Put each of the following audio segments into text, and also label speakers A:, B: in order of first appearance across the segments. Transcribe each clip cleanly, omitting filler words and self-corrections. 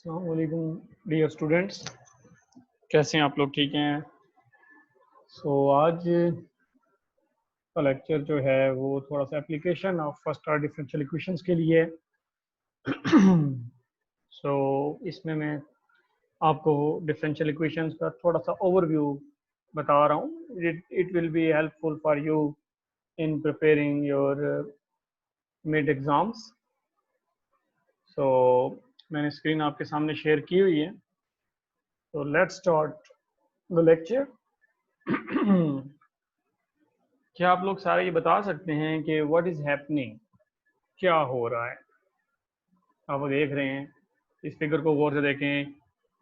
A: अस्सलामुअलैकुम dear students, कैसे हैं आप लोग? ठीक हैं? आज का लेक्चर जो है वो थोड़ा सा application of first order differential equations के लिए है। इसमें मैं आपको डिफरेंशियल इक्वेशंस का थोड़ा सा ओवरव्यू बता रहा हूँ. It will be helpful for you in preparing your mid exams. मैंने स्क्रीन आपके सामने शेयर की हुई है. Let's start the lecture. क्या आप लोग सारे ये बता सकते हैं कि व्हाट इज हैपनिंग, क्या हो रहा है? आप वो देख रहे हैं, इस फिगर को गौर से देखें.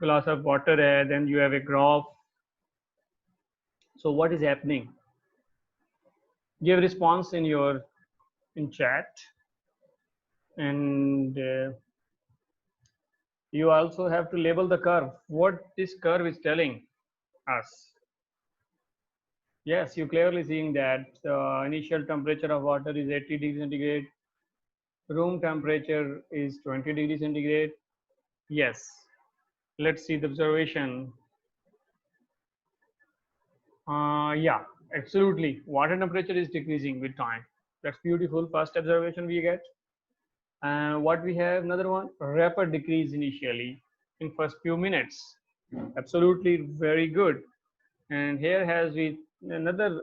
A: ग्लास ऑफ वाटर है, then you have a graph. So what is happening? Give response in your in chat, and you also have to label the curve, what this curve is telling us. Yes, you clearly seeing that the initial temperature of water is 80 degrees centigrade, room temperature is 20 degrees centigrade. Yes, let's see the observation. Yeah, absolutely, water temperature is decreasing with time. That's beautiful. First observation we get. And what we have, another one, rapid decrease initially in first few minutes. Absolutely, very good. And here has we another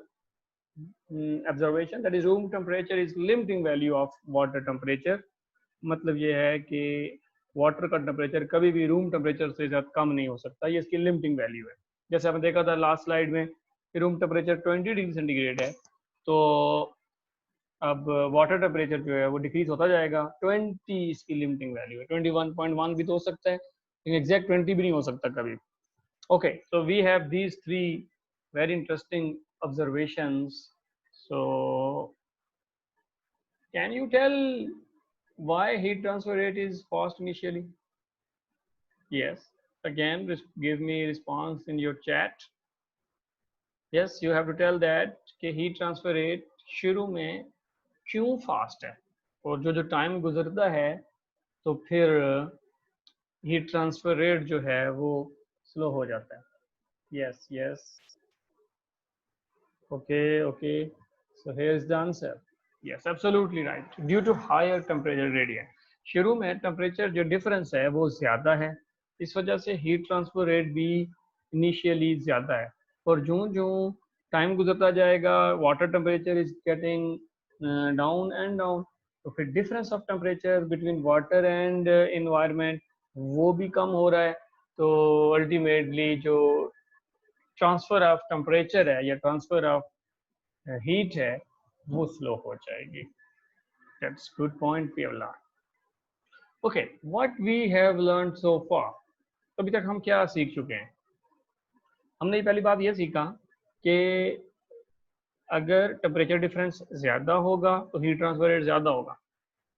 A: observation, that is room temperature is limiting value of water temperature. मतलब ये है कि water का temperature कभी भी room temperature से ज़्यादा कम नहीं हो सकता, ये इसकी लिमिटिंग वैल्यू है. जैसे आपने देखा था लास्ट स्लाइड में कि रूम टेम्परेचर 20 डिग्री सेंटीग्रेड है, तो अब वाटर टेम्परेचर जो है वो डिक्रीज होता जाएगा. 20 इसकी लिमिटिंग वैल्यू है. 21.1 भी तो हो सकता है, लेकिन एग्जैक्ट 20 भी नहीं हो सकता कभी. Okay, so we have these three very interesting observations. So can you tell why heat transfer rate is fast initially? Yes, again, give me response in your chat. Yes, you have to tell that कि heat transfer rate शुरू में क्यों fast है, और जो जो time गुजरता है तो फिर हीट ट्रांसफर रेट जो है वो स्लो हो जाता है. Yes yes, okay. So here is the answer. Yes, absolutely right. Due to higher temperature gradient. शुरू में टेम्परेचर जो डिफरेंस है वो ज़्यादा है, इस वजह से हीट ट्रांसफर रेट भी इनिशियली ज़्यादा है. और जो जो टाइम गुजरता जाएगा, water temperature is getting down and down, तो फिर difference of temperature between water and environment वो भी कम हो रहा है. तो अल्टीमेटली जो ट्रांसफर ऑफ टेम्परेचर है या ट्रांसफर ऑफ हीट है वो स्लो हो जाएगी. That's good point we have learned. Okay, what we have learned so far. तो अभी तक हम क्या सीख चुके हैं? हमने पहली बात ये सीखा कि अगर टेम्परेचर डिफरेंस ज़्यादा होगा तो हीट ट्रांसफर रेट ज़्यादा होगा,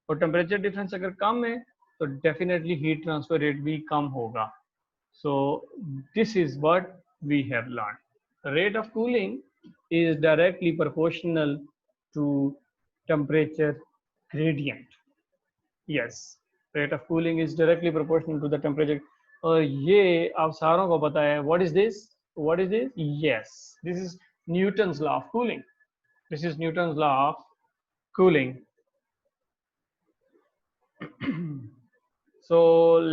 A: और टेम्परेचर डिफरेंस अगर कम है तो डेफिनेटली हीट ट्रांसफर रेट भी कम होगा. So this is what we have learned. The rate of cooling is directly proportional to temperature gradient. Yes, rate of cooling is directly proportional to the temperature. और ये आप सारों को पता है. What is this? What is this? Yes, this is Newton's law of cooling. This is Newton's law of cooling. So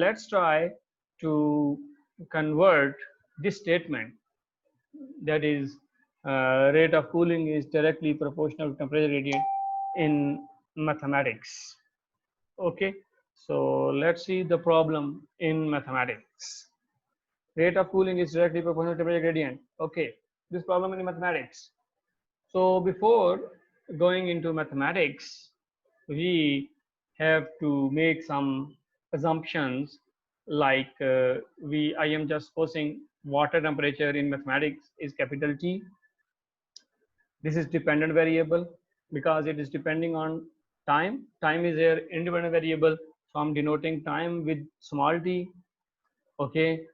A: let's try to convert this statement, that is rate of cooling is directly proportional to temperature gradient, in mathematics. Okay, so let's see the problem in mathematics. Rate of cooling is directly proportional to temperature gradient. Okay, this problem in mathematics. So before going into mathematics, we have to make some assumptions, like I am just supposing water temperature in mathematics is capital T. This is dependent variable because it is depending on time. Time is here independent variable, so I'm denoting time with small t. Okay,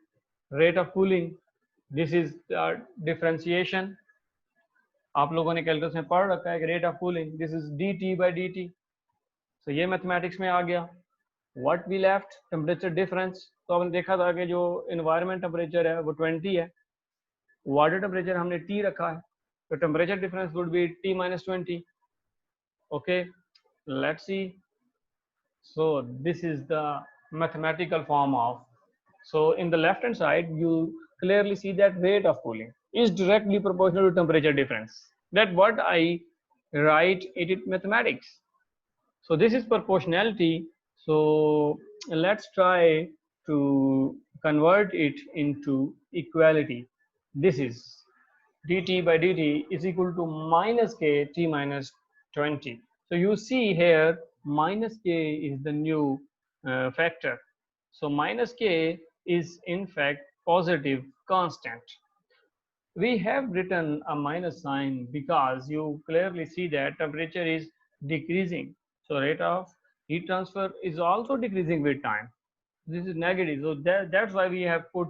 A: rate of cooling, this is differentiation. आप लोगों ने calculus में पढ़ रखा है कि rate of cooling this is dt by dt. So ये mathematics में आ गया. What we left temperature difference, तो हमने देखा था कि जो इन्वायरमेंट टेम्परेचर है वो 20 है, वाटर टेम्परेचर हमने T रखा है, तो temperature difference would be T minus 20. Okay, let's see. So this is the mathematical form of, so in the left hand side you clearly see that rate of cooling is directly proportional to temperature difference. That what I write it in mathematics. So this is proportionality. So let's try to convert it into equality. This is dt by dt is equal to minus k T minus 20. So you see here minus k is the new factor. So minus k is in fact positive constant. We have written a minus sign because you clearly see that temperature is decreasing. So rate of heat transfer is also decreasing with time. This is negative. So that's why we have put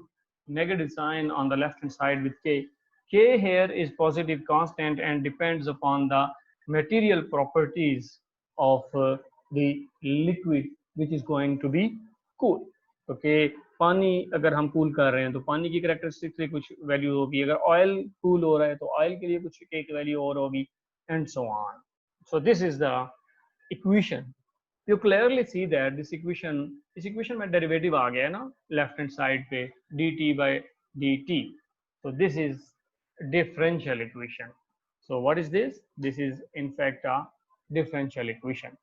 A: negative sign on the left hand side with K. K here is positive constant and depends upon the material properties of the liquid which is going to be cool. Okay, पानी अगर हम cool कर रहे हैं तो पानी की characteristic से कुछ वैल्यू होगी, अगर ऑयल कूल हो रहा है तो ऑयल के लिए कुछ एक वैल्यू और होगी, and so on. So this is the equation. You clearly see that this equation में डेरिवेटिव आ गया है ना लेफ्ट हैंड साइड पे dt by dt. So this is differential equation. So what is this? This is in fact a differential equation.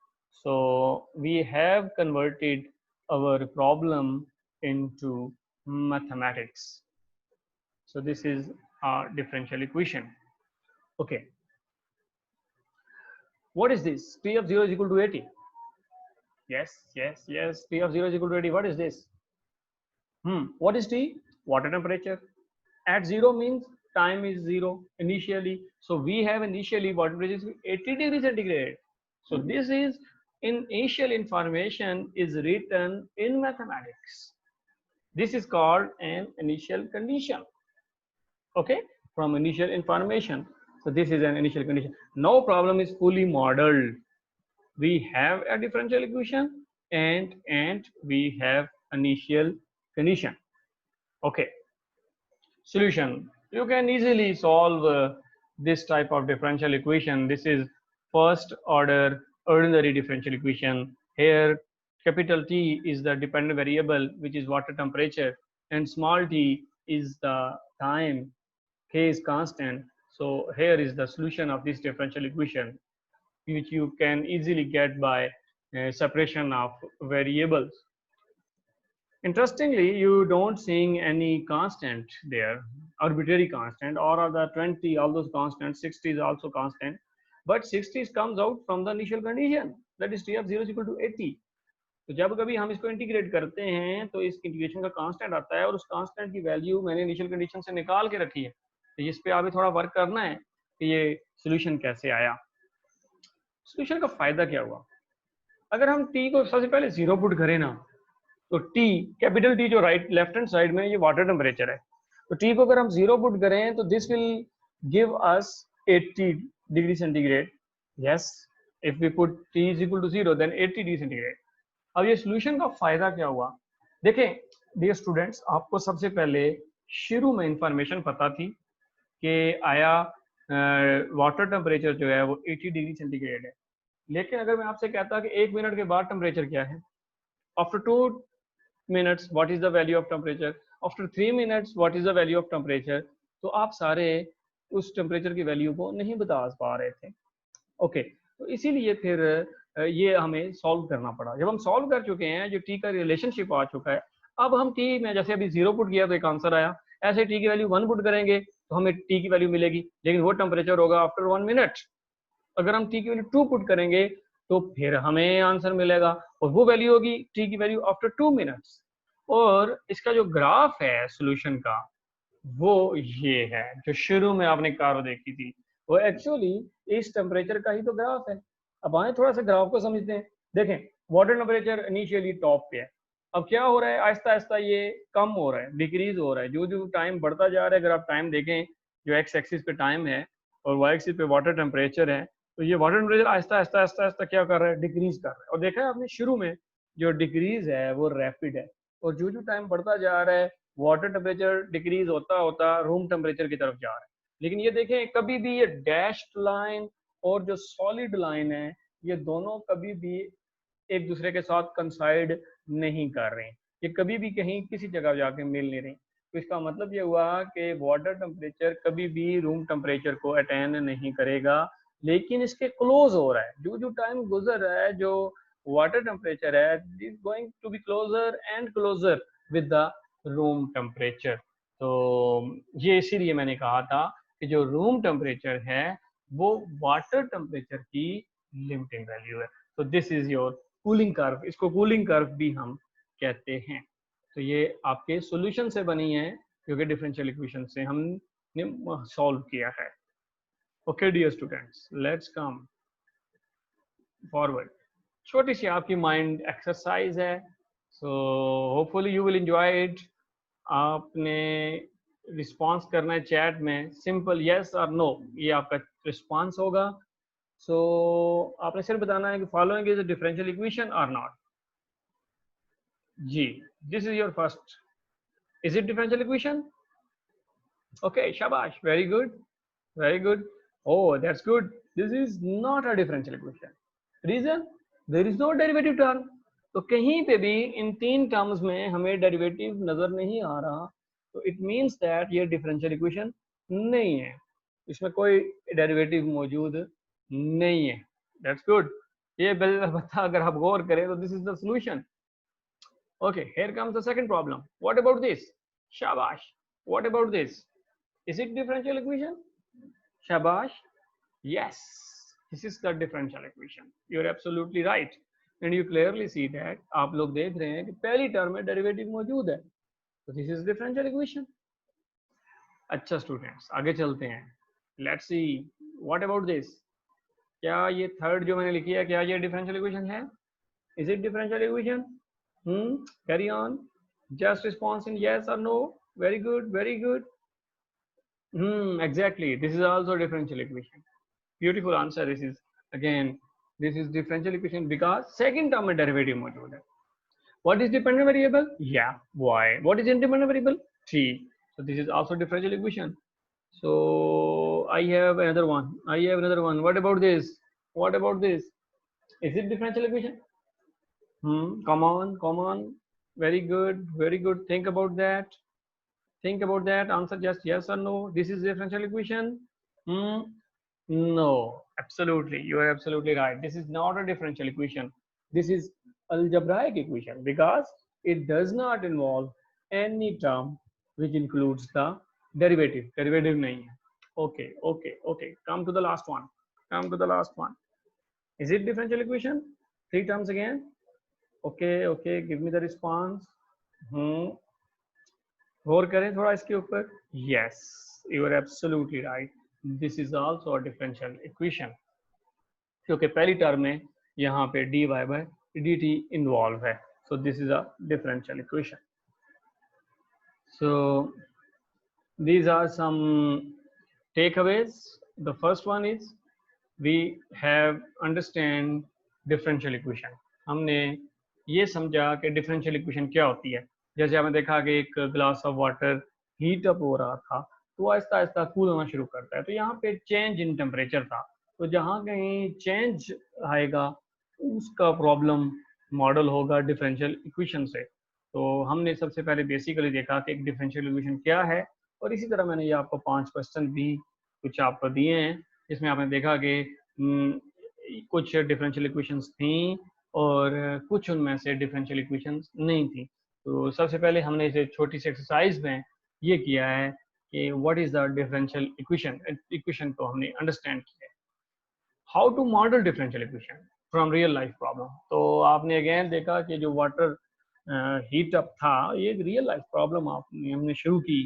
A: So we have converted our problem into mathematics. So this is a differential equation. Okay, what is this? T of 0 is equal to 80. Yes, yes, yes. T of 0 is equal to 80. What is this? What is T? Water temperature. At 0 means time is 0 initially. So we have initially water temperature is 80 degrees centigrade. So this is initial information is written in mathematics. This is called an initial condition. Okay, from initial information. So this is an initial condition. No problem is fully modeled. We have a differential equation and we have initial condition. Okay, solution. You can easily solve this type of differential equation. This is first order ordinary differential equation. Here capital T is the dependent variable which is water temperature, and small t is the time, k is constant. So here is the solution of this differential equation, which you can easily get by separation of variables. Interestingly, you don't see any constant there, arbitrary constant, or are the 20, all those constants, 60 is also constant, but 60 comes out from the initial condition, that is T of 0 is equal to 80. तो जब कभी हम इसको integrate करते हैं तो इस integration का कांस्टेंट आता है, और उस कांस्टेंट की वैल्यू मैंने इनिशियल कंडीशन से निकाल के रखी है. तो इस पे अभी थोड़ा वर्क करना है कि ये सोल्यूशन कैसे आया. सोल्यूशन का फायदा क्या हुआ? अगर हम टी को सबसे पहले 0 पुट करें ना, तो टी कैपिटल टी जो राइट लेफ्ट हैंड साइड में ये वाटर टेम्परेचर है, तो टी को अगर हम 0 पुट करें तो this will give us 80 degree centigrade. Yes, if we put T is equal to 0 then 80 degree centigrade. अब ये सोल्यूशन का फायदा क्या हुआ? देखें डियर स्टूडेंट्स, आपको सबसे पहले शुरू में इंफॉर्मेशन पता थी कि आया वाटर टेम्परेचर जो है वो 80 डिग्री सेंटीग्रेड है, लेकिन अगर मैं आपसे कहता कि 1 मिनट के बाद टेम्परेचर क्या है, after 2 minutes what is the value of temperature, after 3 minutes what is the value of temperature, तो आप सारे उस टेम्परेचर की वैल्यू को नहीं बता पा रहे थे. ओके, तो इसीलिए फिर ये हमें सॉल्व करना पड़ा. जब हम सॉल्व कर चुके हैं, जो टी का रिलेशनशिप आ चुका है, अब हम टी में जैसे अभी 0 पुट किया तो एक आंसर आया, ऐसे टी की वैल्यू 1 पुट करेंगे तो हमें टी की वैल्यू मिलेगी, लेकिन वो टेम्परेचर होगा आफ्टर 1 मिनट. अगर हम टी की वैल्यू 2 पुट करेंगे तो फिर हमें आंसर मिलेगा, और वो वैल्यू होगी टी की वैल्यू आफ्टर 2 मिनट्स. और इसका जो ग्राफ है सॉल्यूशन का वो ये है, जो शुरू में आपने कारो देखी थी, वो एक्चुअली इस टेम्परेचर का ही तो ग्राफ है. अब आए थोड़ा सा ग्राफ को समझते हैं. देखें वाटर टेम्परेचर इनिशियली टॉप पे है, अब क्या हो रहा है, आहिस्ता आहिस्ता ये कम हो रहा है, डिक्रीज हो रहा है, जो जो टाइम बढ़ता जा रहा है. अगर आप टाइम देखें, जो एक्स एक्सिस पे टाइम है और वाई एक्सिस पे वाटर टेम्परेचर है, तो ये वाटर टेम्परेचर आहिस्ता आहिस्ता आहिस्ता आहिस्ता क्या कर रहा है, डिक्रीज कर रहा है. और देखा है आपने शुरू में जो डिक्रीज है वो रैपिड है, और जो टाइम बढ़ता जा रहा है वाटर टेम्परेचर डिक्रीज होता होता रूम टेम्परेचर की तरफ जा रहा है। लेकिन ये देखें कभी भी ये डैश्ड लाइन और जो सॉलिड लाइन है ये दोनों कभी भी एक दूसरे के साथ कंसाइड नहीं कर रहे, ये कभी भी कहीं किसी जगह जाके मिल नहीं रही। तो इसका मतलब ये हुआ कि वाटर टेम्परेचर कभी भी रूम टेम्परेचर को अटेन नहीं करेगा, लेकिन इसके क्लोज हो रहा है। जो टाइम गुजर रहा है जो वाटर टेम्परेचर है is going to be closer and closer with the room temperature. तो ये इसीलिए मैंने कहा था कि जो रूम टेम्परेचर है वो वाटर टेम्परेचर की लिमिटिंग वैल्यू है। तो this is your cooling curve, इसको कूलिंग कर्व भी हम कहते हैं। तो ये आपके सॉल्यूशन से बनी है क्योंकि डिफरेंशियल इक्वेशन से हमने सॉल्व किया है। Okay dear students, let's come forward. छोटी सी आपकी माइंड एक्सरसाइज है, so hopefully you will enjoy it. आपने रिस्पॉन्स करना है चैट में, सिंपल यस और नो ये आपका रिस्पॉन्स होगा। सो आपने सिर्फ बताना है कि following is a differential equation और नॉट। जी, this is your first, is it differential equation? Okay, शाबाश, very good, very good. Oh, that's good. This is not a differential equation. Reason? There is no derivative term. तो कहीं पे भी इन तीन terms में हमें डेरिवेटिव नजर नहीं आ रहा, तो इट मींस दैट ये डिफरेंशियल इक्वेशन नहीं है, इसमें कोई डेरिवेटिव मौजूद नहीं है। That's good. ये बता अगर आप गौर करें तो this is the solution. Okay, here comes the second problem. What about this? शाबाश, what about this? Is it differential equation? Shabash. Yes, this is the differential equation. You're absolutely right. And you clearly see that आप लोग देख रहे हैं कि पहली term में derivative मौजूद है, तो this is differential equation. अच्छा स्टूडेंट्स, आगे चलते हैं। Let's see. What about this? क्या ये थर्ड जो मैंने लिखी है क्या ये डिफरेंशियल इक्वेशन है? Is it differential equation? Carry on. Just response in yes or no. Very good, very good. Exactly. This is also a differential equation. Beautiful answer. This is again, this is differential equation because second term में derivative मौजूद है. What is dependent variable? Yeah, y. What is independent variable? T. So this is also differential equation. So I have another one. I have another one. What about this? What about this? Is it differential equation? Come on, come on. Very good, very good. Think about that. Think about that. Answer just yes or no. This is differential equation. No, absolutely. You are absolutely right. This is not a differential equation. This is algebraic equation because it does not involve any term which includes the derivative. Derivative nahi hai. Okay, okay, okay. Come to the last one. Come to the last one. Is it differential equation? Three terms again. Okay, okay. Give me the response. गौर करें थोड़ा इसके ऊपर। Yes, you are absolutely right, this is also a differential equation क्योंकि पहली term में यहाँ पे dy bye dt involve है, so this is a differential equation. So these are some takeaways. The first one is we have understand differential equation. हमने ये समझा कि डिफरेंशियल इक्वेशन क्या होती है। जैसे आपने देखा कि एक glass of water heat up हो रहा था तो आहिस्ता आहिस्ता कूल होना शुरू करता है, तो यहाँ पे चेंज इन टेम्परेचर था, तो जहाँ कहीं चेंज आएगा उसका प्रॉब्लम मॉडल होगा डिफरेंशियल इक्वेशन से। तो हमने सबसे पहले बेसिकली देखा कि एक डिफरेंशियल इक्वेशन क्या है, और इसी तरह मैंने ये आपको 5 क्वेश्चन भी कुछ आपको दिए हैं जिसमें आपने देखा कि कुछ डिफरेंशियल इक्वेशंस थी और कुछ उनमें से डिफरेंशियल इक्वेशंस नहीं थी। तो सबसे पहले हमने इसे छोटी सी एक्सरसाइज में ये किया है कि what is the differential equation, equation को हमने अंडरस्टैंड किया है। How to model differential equation from real life problem. तो आपने अगेन देखा कि जो वाटर हीट अप था ये एक रियल लाइफ प्रॉब्लम हमने शुरू की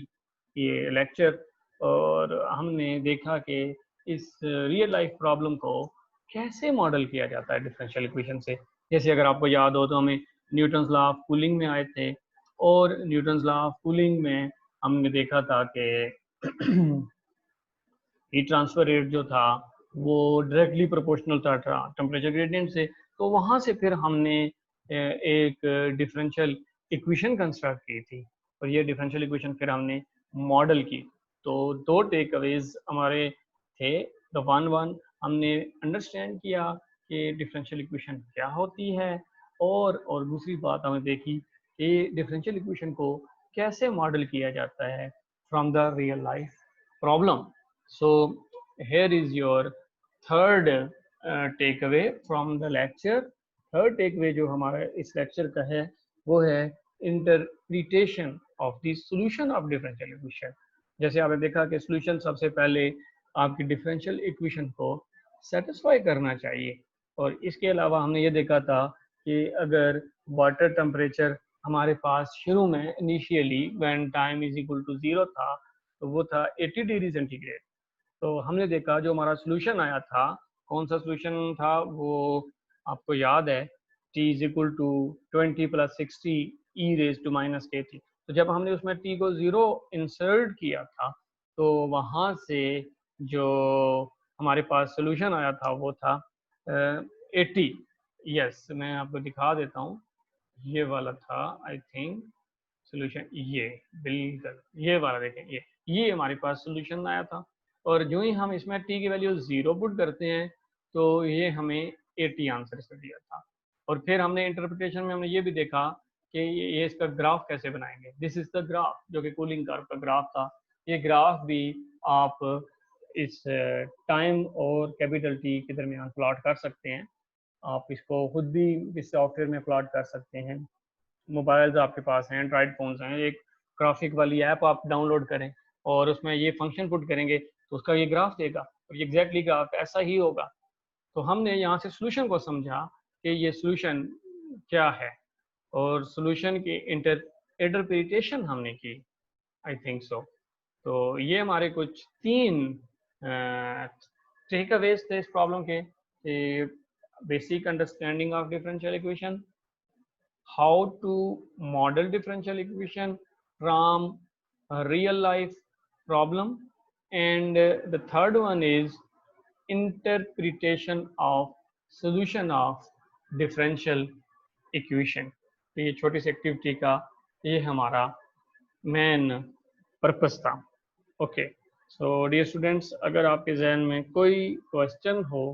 A: ये लेक्चर, और हमने देखा कि इस रियल लाइफ प्रॉब्लम को कैसे मॉडल किया जाता है डिफरेंशियल इक्वेशन से। जैसे अगर आपको याद हो तो हमें न्यूटन्स लॉ ऑफ कूलिंग में आए थे, और न्यूटन्स लॉ ऑफ कूलिंग में हमने देखा था कि हीट ट्रांसफर रेट जो था वो डायरेक्टली प्रोपोर्शनल था टेम्परेचर ग्रेडियंट से। तो वहाँ से फिर हमने एक डिफरेंशियल इक्वेशन कंस्ट्रक्ट की थी और ये डिफरेंशियल इक्वेशन फिर हमने मॉडल की। तो दो टेक अवेज हमारे थे। द वन हमने अंडरस्टैंड किया कि डिफरेंशियल इक्वेशन क्या होती है, और दूसरी बात हमने देखी कि डिफरेंशियल इक्वेशन को कैसे मॉडल किया जाता है from the real life problem. So here is your third takeaway from the lecture। Third takeaway जो हमारा इस लेक्चर का है वो है interpretation of the solution of differential equation. जैसे आपने देखा कि सॉल्यूशन सबसे पहले आपकी डिफरेंशियल इक्वेशन को सेटिस्फाई करना चाहिए, और इसके अलावा हमने ये देखा था कि अगर वाटर टेम्परेचर हमारे पास शुरू में initially when time is equal to 0 था तो वो था 80 डिग्री सेंटीग्रेड। तो हमने देखा जो हमारा सोल्यूशन आया था, कौन सा सोल्यूशन था वो आपको याद है, t is equal to 20 + 60 e⁻⁻kt। तो जब हमने उसमें t को 0 इंसर्ट किया था तो वहाँ से जो हमारे पास सोल्यूशन आया था वो था 80। यस, मैं आपको दिखा देता हूँ, ये वाला था आई थिंक सोल्यूशन, ये बिल्कुल ये वाला देखें, ये हमारे पास सोल्यूशन आया था। और जो ही हम इसमें t की वैल्यू 0 पुट करते हैं तो ये हमें 80 आंसर इसका दिया था। और फिर हमने इंटरप्रिटेशन में हमने ये भी देखा कि ये इसका ग्राफ कैसे बनाएंगे। दिस इज द ग्राफ, जो कि कूलिंग कर्व का ग्राफ था। ये ग्राफ भी आप इस टाइम और कैपिटल टी के दरमियान प्लॉट कर सकते हैं। आप इसको खुद भी इस सॉफ्टवेयर में प्लॉट कर सकते हैं। मोबाइल्स आपके पास हैं, एंड्रॉइड फोन्स हैं, एक ग्राफिक वाली ऐप आप डाउनलोड करें और उसमें ये फंक्शन पुट करेंगे तो उसका ये ग्राफ देगा और ये एग्जैक्टली ग्राफ ऐसा ही होगा। तो हमने यहाँ से सोल्यूशन को समझा कि ये सोल्यूशन क्या है और सोल्यूशन की इंटरप्रिटेशन हमने की, आई थिंक सो। तो ये हमारे कुछ 3 टेकअवेज थे इस प्रॉब्लम के। Basic understanding of differential equation, how to model differential equation from a real life problem, and the third one is interpretation of solution of differential equation। तो ये छोटी सी एक्टिविटी का ये हमारा मेन पर्पस था। ओके, सो डियर स्टूडेंट्स, अगर आपके जहन में कोई क्वेश्चन हो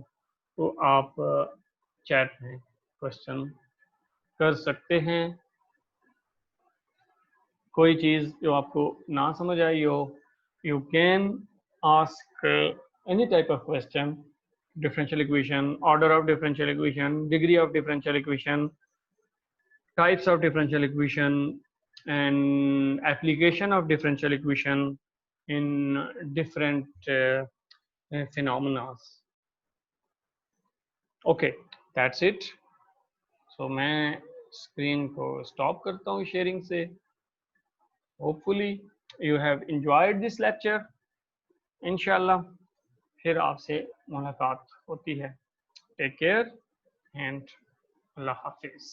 A: तो आप चैट में क्वेश्चन कर सकते हैं। कोई चीज़ जो आपको ना समझ आई हो, you can ask any type of question, differential equation, order of differential equation, degree of differential equation, types of differential equation, and application of differential equation in different phenomena. Okay, that's it. So मैं screen को stop करता हूँ sharing से। Hopefully you have enjoyed this lecture। इंशाल्लाह फिर आपसे मुलाकात होती है। टेक केयर एंड अल्लाह हाफिज।